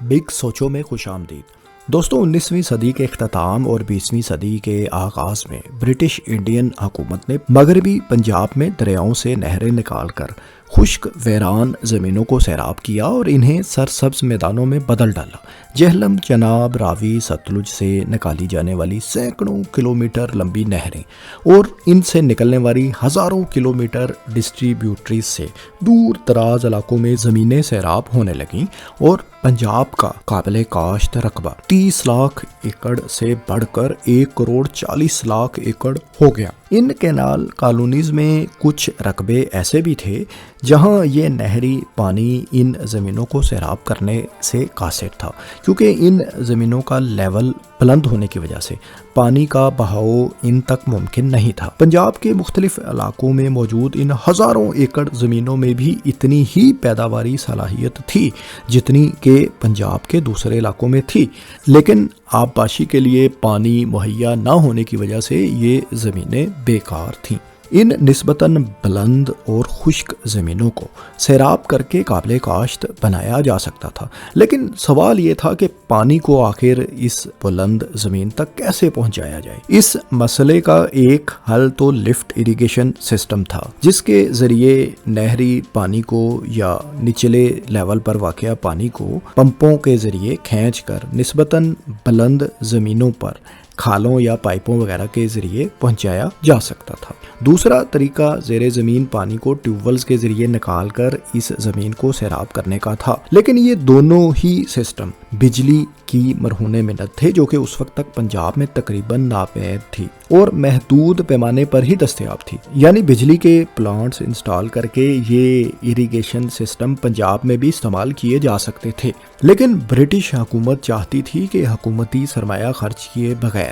Big सोचो में खुश आमदीद। दोस्तों, 19वीं सदी के इख्तिताम और 20वीं सदी के आगाज़ में ब्रिटिश इंडियन हुकूमत ने मगरबी पंजाब में दरियाओं से नहरें निकाल कर खुश्क वीरान ज़मीनों को सैराब किया और इन्हें सरसब्ज मैदानों में बदल डाला। जेहलम, चनाब, रावी, सतलुज से निकाली जाने वाली सैकड़ों किलोमीटर लंबी नहरें और इनसे निकलने वाली हज़ारों किलोमीटर डिस्ट्रीब्यूटरीज से दूर दराज इलाकों में ज़मीनें सैराब होने लगीं और पंजाब का काबिल काश्त रकबा 30 लाख एकड़ से बढ़कर 1 करोड़ 40 लाख एकड़ हो गया। इन कैनाल कॉलोनीज में कुछ रकबे ऐसे भी थे जहां ये नहरी पानी इन ज़मीनों को सैराब करने से कासिर था, क्योंकि इन ज़मीनों का लेवल बुलंद होने की वजह से पानी का बहाव इन तक मुमकिन नहीं था। पंजाब के मुख्तलिफ इलाकों में मौजूद इन हज़ारों एकड़ ज़मीनों में भी इतनी ही पैदावारी सलाहियत थी जितनी के पंजाब के दूसरे इलाकों में थी, लेकिन आबपाशी के लिए पानी मुहैया न होने की वजह से ये ज़मीनें बेकार थीं। इन निस्बतन बुलंद और खुश्क ज़मीनों को सैराब करके काबिल काश्त बनाया जा सकता था, लेकिन सवाल ये था कि पानी को आखिर इस बुलंद ज़मीन तक कैसे पहुंचाया जाए। इस मसले का एक हल तो लिफ्ट इरिगेशन सिस्टम था, जिसके ज़रिए नहरी पानी को या निचले लेवल पर वाक़या पानी को पंपों के ज़रिए खींच कर निस्बतन बुलंद ज़मीनों पर खालों या पाइपों वगैरह के ज़रिए पहुंचाया जा सकता था। दूसरा तरीका ज़ेरे ज़मीन पानी को ट्यूबवेल्स के ज़रिए निकाल कर इस ज़मीन को सैराब करने का था, लेकिन ये दोनों ही सिस्टम बिजली की मरहूने मिन्नत थे, जो कि उस वक्त तक पंजाब में तकरीबन नापैद थी और महदूद पैमाने पर ही दस्तयाब थी। यानी बिजली के प्लांट्स इंस्टॉल करके ये इरिगेशन सिस्टम पंजाब में भी इस्तेमाल किए जा सकते थे, लेकिन ब्रिटिश हुकूमत चाहती थी कि हुकूमती सरमाया खर्च किए बगैर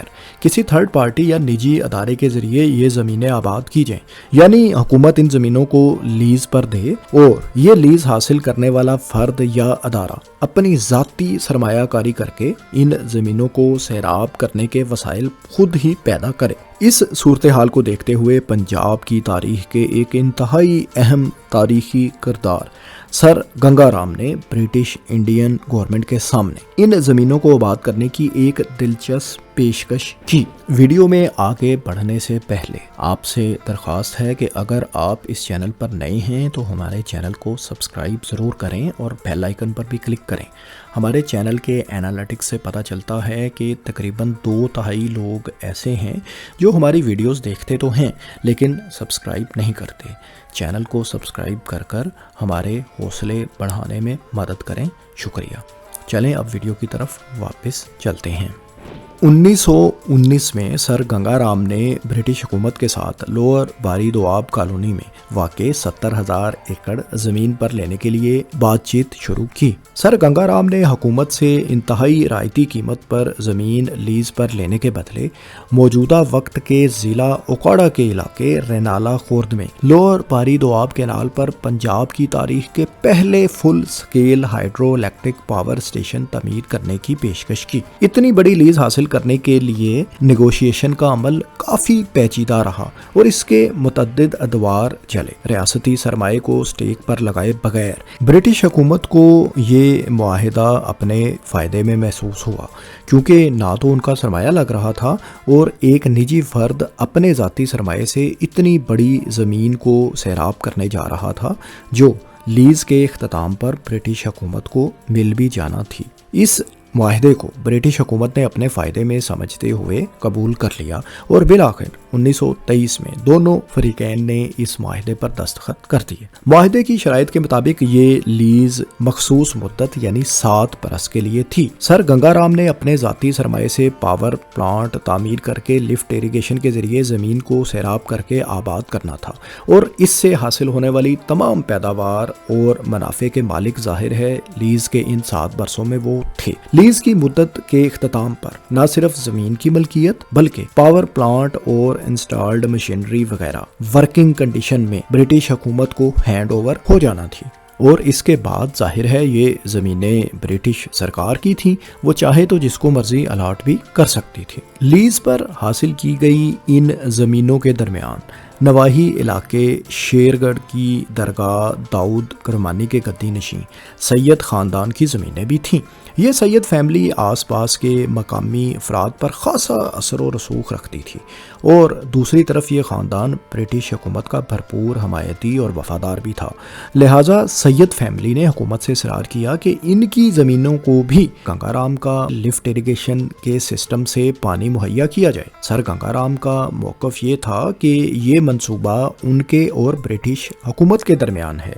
किसी थर्ड पार्टी या निजी अदारे के जरिए ये ज़मीनें आबाद की जाएं। यानी हुकूमत इन ज़मीनों को लीज पर दे और ये लीज हासिल करने वाला फर्द या अदारा अपनी ज़ाती सरमायाकारी करके इन ज़मीनों को सैराब करने के वसाइल खुद ही पैदा करे। इस सूरत हाल को देखते हुए पंजाब की तारीख के एक इंतहाई अहम तारीखी किरदार सर गंगाराम ने ब्रिटिश इंडियन गवर्नमेंट के सामने इन ज़मीनों को आबाद करने की एक दिलचस्प पेशकश की। वीडियो में आगे बढ़ने से पहले आपसे दरख्वास्त है कि अगर आप इस चैनल पर नए हैं तो हमारे चैनल को सब्सक्राइब ज़रूर करें और बेल आइकन पर भी क्लिक करें। हमारे चैनल के एनालिटिक्स से पता चलता है कि तकरीबन 2/3 लोग ऐसे हैं जो हमारी वीडियोस देखते तो हैं लेकिन सब्सक्राइब नहीं करते। चैनल को सब्सक्राइब कर हमारे हौसले बढ़ाने में मदद करें, शुक्रिया। चलें अब वीडियो की तरफ वापस चलते हैं। 1919 में सर गंगाराम ने ब्रिटिश हुकूमत के साथ लोअर बारी दोआब कॉलोनी में वाक़े 70,000 एकड़ ज़मीन पर लेने के लिए बातचीत शुरू की। सर गंगाराम ने हुकूमत से इंतहाई रायती कीमत पर ज़मीन लीज पर लेने के बदले मौजूदा वक्त के ज़िला उकाड़ा के इलाके रेनाला खुर्द में लोअर बारी दोआब कैनाल पर पंजाब की तारीख के पहले full scale hydro electric power station तमीर करने की पेशकश की। इतनी बड़ी लीज हासिल करने के लिए नेगोशिएशन का अमल काफ़ी पेचीदा रहा और इसके मुतअद्दिद अदवार चले। रियासती सरमाए को स्टेक पर लगाए बगैर ब्रिटिश हुकूमत को ये मुआहिदा अपने फ़ायदे में महसूस हुआ, क्योंकि ना तो उनका सरमाया लग रहा था और एक निजी फर्द अपने ज़ाती सरमाए से इतनी बड़ी ज़मीन को सैराब करने जा रहा था जो लीज़ के इख्तिताम पर ब्रिटिश हुकूमत को मिल भी जाना थी। इस मुआहिदे को ब्रिटिश हुकूमत ने अपने फ़ायदे में समझते हुए कबूल कर लिया और बिलाखिर 1923 में दोनों फरीकैन ने इस मुआहिदे पर दस्तखत कर दिए। मुआहिदे की शराइत के मुताबिक ये लीज मखसूस मुद्दत यानी 7 बरस के लिए थी। सर गंगाराम ने अपने ज़ाती सरमाए से पावर प्लांट तामीर करके लिफ्ट इरिगेशन के ज़रिए ज़मीन को सैराब करके आबाद करना था और इससे हासिल होने वाली तमाम पैदावार और मुनाफे के मालिक ज़ाहिर है लीज के इन 7 बरसों में वो थे। लीज की मुद्दत के इख्तिताम पर न सिर्फ ज़मीन की मलकियत बल्कि पावर प्लांट और इंस्टॉल्ड मशीनरी वगैरह वर्किंग कंडीशन में ब्रिटिश हुकूमत को हैंड ओवर हो जाना थी और इसके बाद जाहिर है ये ज़मीनें ब्रिटिश सरकार की थीं, वो चाहे तो जिसको मर्जी अलाट भी कर सकती थी। लीज पर हासिल की गई इन ज़मीनों के दरमियान نواحی علاقے شیرگڑھ کی درگاہ داؤد کرمانی کے گدی نشین سید خاندان کی زمینیں بھی تھیں۔ یہ سید فیملی آس پاس کے مقامی افراد پر خاصا اثر و رسوخ رکھتی تھی، اور دوسری طرف یہ خاندان برٹش حکومت کا بھرپور حمایتی اور وفادار بھی تھا۔ لہٰذا سید فیملی نے حکومت سے اصرار کیا کہ ان کی زمینوں کو بھی گنگا رام کا لفٹ اریگیشن کے سسٹم سے پانی مہیا کیا جائے۔ سر گنگا رام کا موقف یہ تھا کہ یہ منصوبہ ان کے اور برٹش حکومت کے درمیان ہے،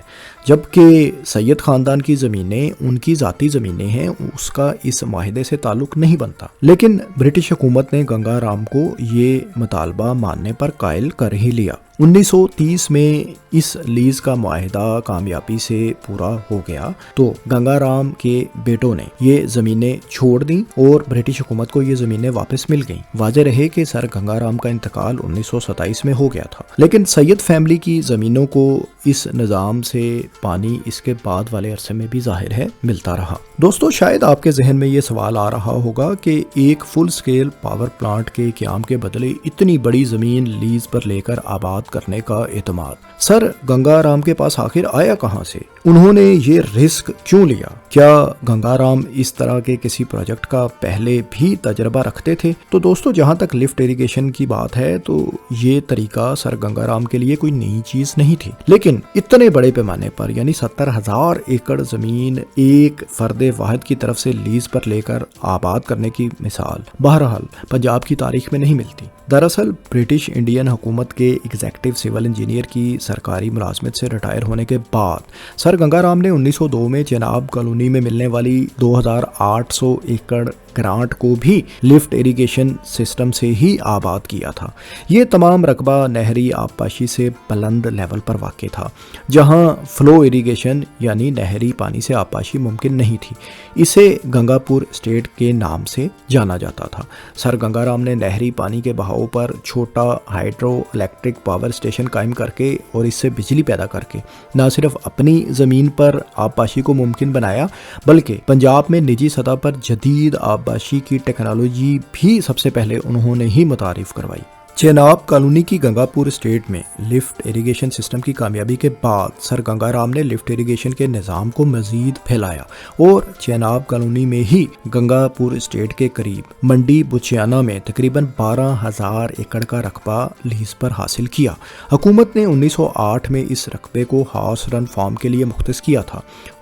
جبکہ سید خاندان کی زمینیں ان کی ذاتی زمینیں ہیں، اس کا اس معاہدے سے تعلق نہیں بنتا۔ لیکن برٹش حکومت نے گنگا رام کو یہ مطالبہ ماننے پر قائل کر ہی لیا۔ 1930 میں اس لیز کا معاہدہ کامیابی سے پورا ہو گیا تو گنگا رام کے بیٹوں نے یہ زمینیں چھوڑ دیں اور برٹش حکومت کو یہ زمینیں واپس مل گئیں۔ واضح رہے کہ سر گنگا رام کا انتقال 1927 میں ہو گیا تھا، لیکن سید فیملی کی زمینوں کو اس نظام سے پانی اس کے بعد والے عرصے میں بھی ظاہر ہے ملتا رہا۔ دوستو، شاید آپ کے ذہن میں یہ سوال آ رہا ہوگا کہ ایک فل سکیل پاور پلانٹ کے قیام کے بدلے اتنی بڑی زمین لیز پر لے کر آباد کرنے کا اعتماد سر گنگا رام کے پاس آخر آیا کہاں سے؟ انہوں نے یہ رسک کیوں لیا؟ کیا گنگا رام اس طرح کے کسی پروجیکٹ کا پہلے بھی تجربہ رکھتے تھے؟ تو دوستو، جہاں تک لفٹ اریگیشن کی بات ہے تو یہ طریقہ سر گنگا رام کے لیے کوئی نئی چیز نہیں تھی، لیکن اتنے بڑے پیمانے پر یعنی 70,000 ایکڑ زمین ایک فرد واحد کی طرف سے لیز پر لے کر آباد کرنے کی مثال بہرحال پنجاب کی تاریخ میں نہیں ملتی۔ دراصل برٹش انڈین حکومت کے ایگزیکٹو سول انجینئر کی سرکاری ملازمت سے ریٹائر ہونے کے بعد سر گنگا رام نے 1902 میں چناب کالونی میں ملنے والی 2800 ایکڑ گرانٹ کو بھی لفٹ اریگیشن سسٹم سے ہی آباد کیا تھا۔ یہ تمام رقبہ نہری آبپاشی سے بلند لیول پر واقع تھا، جہاں فلو اریگیشن یعنی نہری پانی سے آبپاشی ممکن نہیں تھی۔ اسے گنگا پور اسٹیٹ کے نام سے جانا جاتا تھا۔ سر گنگا رام نے نہری پانی کے بہاؤ پر چھوٹا ہائیڈرو الیکٹرک پاور اسٹیشن قائم کر کے اور اس سے بجلی پیدا کر کے نہ صرف اپنی زمین پر آبپاشی کو ممکن بنایا، بلکہ پنجاب میں نجی سطح پر جدید آبپاشی کی ٹیکنالوجی بھی سب سے پہلے انہوں نے ہی متعارف کروائی۔ چناب کالونی کی گنگا پور اسٹیٹ میں لفٹ اریگیشن سسٹم کی کامیابی کے بعد سر گنگا رام نے لفٹ اریگیشن کے نظام کو مزید پھیلایا اور چناب کالونی میں ہی گنگا پور اسٹیٹ کے قریب منڈی بچیانہ میں تقریباً 12,000 ایکڑ کا رقبہ لیز پر حاصل کیا۔ حکومت نے 1908 میں اس رقبے کو ہاؤس رن فارم کے لیے مختص کیا تھا،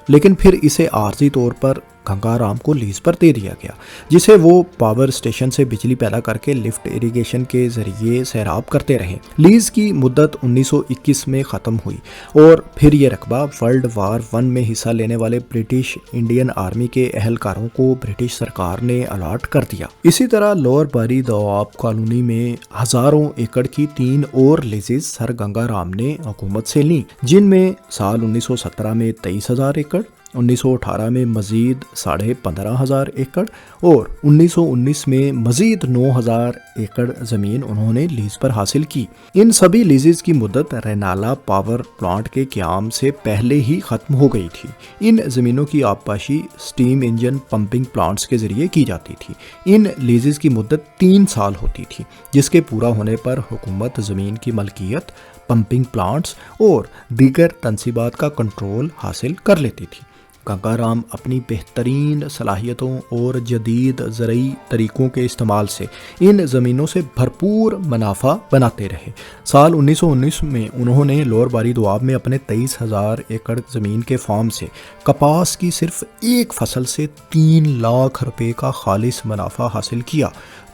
لیکن پھر اسے عارضی طور پر گنگا رام کو لیز پر دے دیا گیا، جسے وہ پاور اسٹیشن سے بجلی پیدا کر کے لفٹ اریگیشن کے ذریعے سیراب کرتے رہے۔ لیز کی مدت 1921 میں ختم ہوئی اور پھر یہ رقبہ ورلڈ وار 1 میں حصہ لینے والے برٹش انڈین آرمی کے اہلکاروں کو برٹش سرکار نے الاٹ کر دیا۔ اسی طرح لوور باری دواب کالونی میں ہزاروں ایکڑ کی 3 اور لیزز سر گنگا رام نے حکومت سے لیں، جن میں سال 1917 میں 23,000 ایکڑ، 1918 میں مزید 15,500 ایکڑ اور 1919 میں مزید 9,000 ایکڑ زمین انہوں نے لیز پر حاصل کی۔ ان سبھی لیزز کی مدت رینالا پاور پلانٹ کے قیام سے پہلے ہی ختم ہو گئی تھی۔ ان زمینوں کی آبپاشی سٹیم انجن پمپنگ پلانٹس کے ذریعے کی جاتی تھی۔ ان لیزز کی مدت 3 سال ہوتی تھی، جس کے پورا ہونے پر حکومت زمین کی ملکیت، پمپنگ پلانٹس اور دیگر تنصیبات کا کنٹرول حاصل کر لیتی تھی۔ گنگا رام اپنی بہترین صلاحیتوں اور جدید زرعی طریقوں کے استعمال سے ان زمینوں سے بھرپور منافع بناتے رہے۔ سال 1919 میں انہوں نے لوور باری دواب میں اپنے 23,000 ایکڑ زمین کے فارم سے کپاس کی صرف ایک فصل سے 3 لاکھ روپے کا خالص منافع حاصل کیا،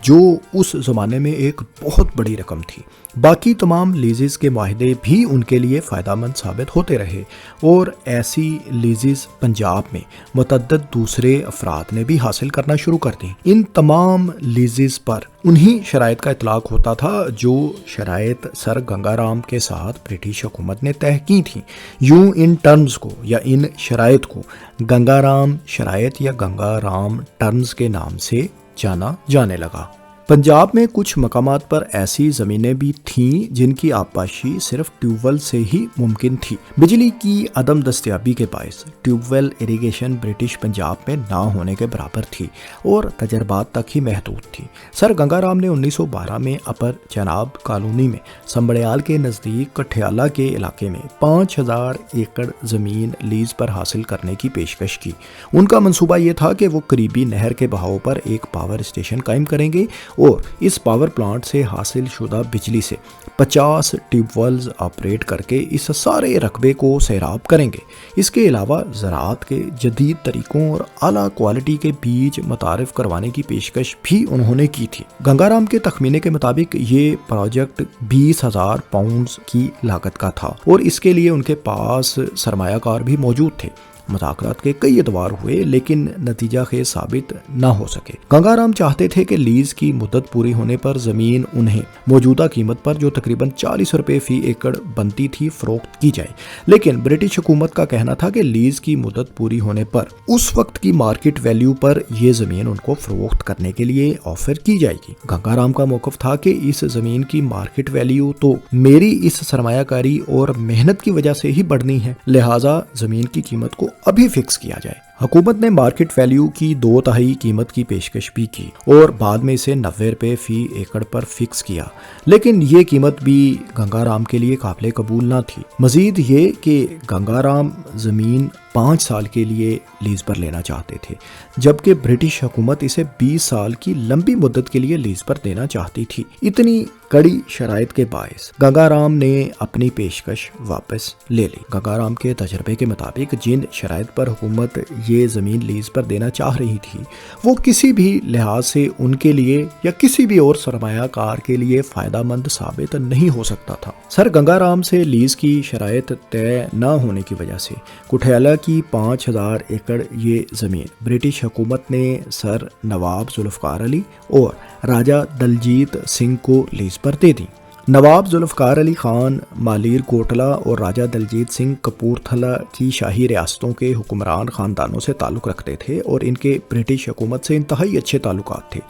جو اس زمانے میں ایک بہت بڑی رقم تھی۔ باقی تمام لیزز کے معاہدے بھی ان کے لیے فائدہ مند ثابت ہوتے رہے اور ایسی لیزز پنجاب میں متعدد دوسرے افراد نے بھی حاصل کرنا شروع کر دیں۔ ان تمام لیزز پر انہی شرائط کا اطلاق ہوتا تھا جو شرائط سر گنگا رام کے ساتھ برٹش حکومت نے طے کی تھیں۔ یوں ان ٹرمز کو یا ان شرائط کو گنگا رام شرائط یا گنگا رام ٹرمز کے نام سے جانا جانے لگا۔ पंजाब में कुछ मकामात पर ऐसी ज़मीनें भी थीं जिनकी आबपाशी सिर्फ ट्यूबवेल से ही मुमकिन थी। बिजली की अदम दस्तयाबी के बायस ट्यूबवेल इरिगेशन ब्रिटिश पंजाब में ना होने के बराबर थी और तजर्बात तक ही महदूद थी। सर गंगाराम ने 1912 में अपर चनाब कॉलोनी में संबड़ियाल के नज़दीक कठियाला के इलाके में 5000 एकड़ ज़मीन लीज पर हासिल करने की पेशकश की। उनका मंसूबा ये था कि वो करीबी नहर के बहाव पर एक पावर स्टेशन कायम करेंगे और इस पावर प्लांट से हासिल शुदा बिजली से 50 ट्यूबवेल्स ऑपरेट करके इस सारे रकबे को सैराब करेंगे। इसके अलावा ज़राअत के जदीद तरीक़ों और आला क्वालिटी के बीज मुतारिफ करवाने की पेशकश भी उन्होंने की थी। गंगाराम के तखमीने के मुताबिक ये प्रोजेक्ट 20,000 पाउंड्स की लागत का था और इसके लिए उनके पास सरमायाकार भी मौजूद थे। मुज़ाकरात के कई अदवार हुए लेकिन नतीजा खेज साबित न हो सके। गंगाराम चाहते थे कि लीज की मुद्दत पूरी होने पर ज़मीन उन्हें मौजूदा कीमत पर जो तकरीबन 40 रुपये फी एकड़ बनती थी फ़रोख्त की जाए, लेकिन ब्रिटिश हुकूमत का कहना था कि लीज की मुद्दत पूरी होने पर उस वक्त की मार्केट वैल्यू पर यह ज़मीन उनको फ़रोख्त करने के लिए ऑफर की जाएगी। गंगाराम का मौक़िफ़ था कि इस ज़मीन की मार्केट वैल्यू तो मेरी इस सरमायाकारी और मेहनत की वजह से ही बढ़नी है, लिहाजा ज़मीन की कीमत को अभी फिक्स किया जाए। हुकूमत ने मार्केट वैल्यू की 2/3 कीमत की पेशकश भी की और बाद में इसे 90 रुपये फी एकड़ पर फिक्स किया, लेकिन ये कीमत भी गंगाराम के लिए काबिल कबूल ना थी। मजीद ये कि गंगाराम ज़मीन 5 साल के लिए लीज पर लेना चाहते थे, जबकि ब्रिटिश हुकूमत इसे 20 साल की लंबी मुद्दत के लिए लीज पर देना चाहती थी। इतनी कड़ी शराइत के बायस गंगाराम ने अपनी पेशकश वापस ले ली। गंगाराम के तजर्बे के मुताबिक जिन शराइत पर हुकूमत ये ज़मीन लीज पर देना चाह रही थी वो किसी भी लिहाज से उनके लिए या किसी भी और सरमायाकार के लिए फ़ायदामंद साबित नहीं हो सकता था। सर गंगाराम से लीज की शराइत तय न होने की वजह से कुठियाला की 5000 एकड़ ये ज़मीन ब्रिटिश हुकूमत ने सर नवाब जुल्फ़िकार अली और राजा दलजीत सिंह को लीज पर दे दी। नवाब जुल्फ़िकार अली ख़ान मालीर कोटला और राजा दलजीत सिंह कपूरथला की शाही रियासतों के हुक्मरान ख़ानदानों से ताल्लुक़ रखते थे और इनके ब्रिटिश हुकूमत से इंतहाई अच्छे ताल्लुकात थे।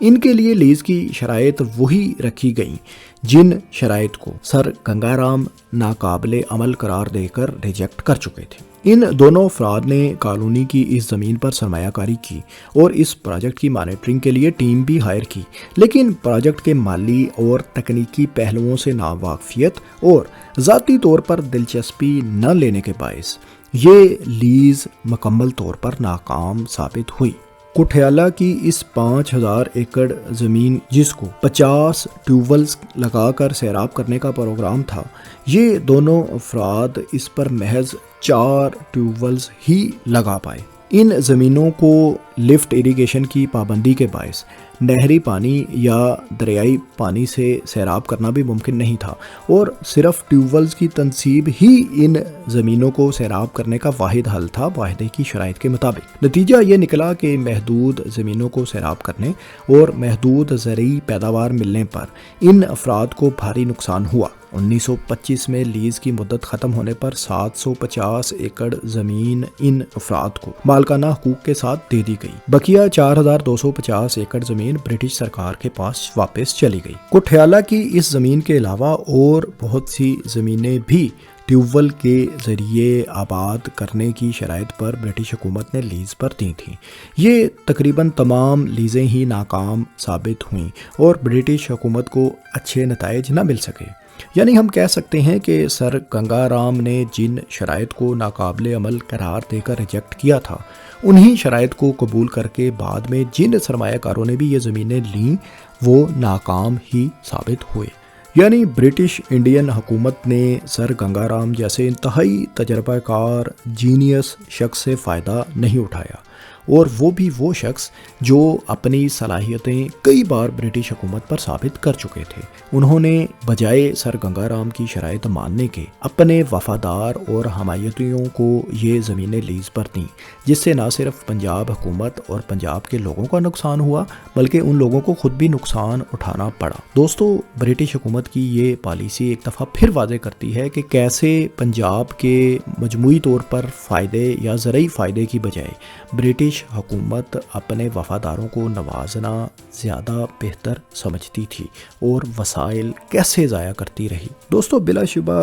इनके लिए लीज़ की शराइत वही रखी गईं जिन शराइत को सर गंगाराम नाकाबिले अमल करार देकर रिजेक्ट कर चुके थे। इन दोनों अफराद ने कॉलोनी की इस ज़मीन पर सरमायाकारी की और इस प्रोजेक्ट की मॉनिटरिंग के लिए टीम भी हायर की, लेकिन प्रोजेक्ट के माली और तकनीकी पहलुओं से नावाकिफियत और ज़ाती तौर पर दिलचस्पी न लेने के बायस ये लीज़ मुकम्मल तौर पर नाकाम साबित हुई। कुठियाला की इस 5000 एकड़ ज़मीन जिसको 50 ट्यूबवेल्स लगाकर सैराब करने का प्रोग्राम था, ये दोनों अफराद इस पर महज 4 ट्यूबवेल्स ही लगा पाए। इन ज़मीनों को लिफ्ट इरिगेशन की पाबंदी के बायस नहरी पानी या दरियाई पानी से सैराब करना भी मुमकिन नहीं था और सिर्फ ट्यूबवेल्स की तनसीब ही इन ज़मीनों को सैराब करने का वाहिद हल था वाहिदे की शराइत के मुताबिक। नतीजा ये निकला कि महदूद ज़मीनों को सैराब करने और महदूद ज़रूरी पैदावार मिलने पर इन अफराद को भारी नुकसान हुआ। 1925 में लीज़ की मुद्दत ख़त्म होने पर 750 एकड़ ज़मीन इन अफराद को मालकाना हकूक़ के साथ दे दी गई। बकिया 4250 एकड़ ज़मीन ब्रिटिश सरकार के पास वापस चली गई। कुठियाला की इस ज़मीन के अलावा और बहुत सी ज़मीनें भी ट्यूबवेल के ज़रिए आबाद करने की शराइत पर ब्रिटिश हुकूमत ने लीज़ पर दी थी। ये तकरीबन तमाम लीज़ें ही नाकाम साबित हुईं और ब्रिटिश हुकूमत को अच्छे नताइज न मिल सके। यानी हम कह सकते हैं कि सर गंगाराम ने जिन शराइत को नाकाबिले अमल करार देकर रिजेक्ट किया था, उन्हीं शराइत को कबूल करके बाद में जिन सरमायाकारों ने भी ये ज़मीनें लीं वो नाकाम ही साबित हुए। यानी ब्रिटिश इंडियन हुकूमत ने सर गंगाराम जैसे इंतहाई तजर्बाकार जीनियस शख्स से फ़ायदा नहीं उठाया और वो भी वो शख्स जो अपनी सलाहियतें कई बार ब्रिटिश हुकूमत पर साबित कर चुके थे। उन्होंने बजाय सर गंगाराम की शराइत मानने के अपने वफादार और हमायतियों को ये ज़मीनें लीज़ पर दी, जिससे न सिर्फ पंजाब हुकूमत और पंजाब के लोगों का नुकसान हुआ बल्कि उन लोगों को खुद भी नुकसान उठाना पड़ा। दोस्तों, ब्रिटिश हुकूमत की ये पॉलिसी एक दफ़ा फिर वाज़े करती है कि कैसे पंजाब के मजमूई तौर पर फ़ायदे या ज़रूरी फ़ायदे की बजाय ब्रिटिश برٹش حکومت اپنے وفاداروں کو نوازنا زیادہ بہتر سمجھتی تھی اور وسائل کیسے ضائع کرتی رہی۔ دوستو بلا شبہ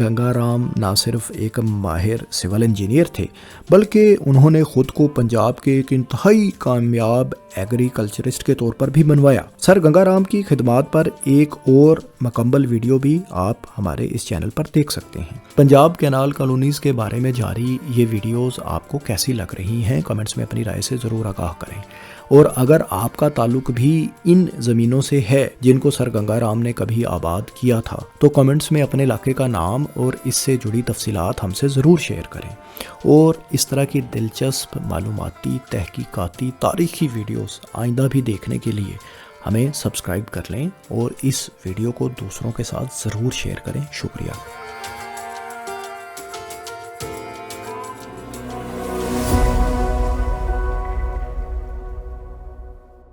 گنگا رام نہ صرف ایک ماہر سول انجینئر تھے بلکہ انہوں نے خود کو پنجاب کے ایک انتہائی کامیاب ایگریکلچرسٹ کے طور پر بھی منوایا۔ سر گنگا رام کی خدمات پر ایک اور مکمل ویڈیو بھی آپ ہمارے اس چینل پر دیکھ سکتے ہیں۔ پنجاب کینال کالونیز کے بارے میں جاری یہ ویڈیوز آپ کو کیسی لگ رہی ہیں کمنٹس میں اپنی رائے سے ضرور آگاہ کریں، اور اگر آپ کا تعلق بھی ان زمینوں سے ہے جن کو سر گنگا رام نے کبھی آباد کیا تھا تو کمنٹس میں اپنے علاقے کا نام اور اس سے جڑی تفصیلات ہم سے ضرور شیئر کریں، اور اس طرح کی دلچسپ معلوماتی تحقیقاتی تاریخی ویڈیوز آئندہ بھی دیکھنے کے لیے ہمیں سبسکرائب کر لیں اور اس ویڈیو کو دوسروں کے ساتھ ضرور شیئر کریں۔ شکریہ۔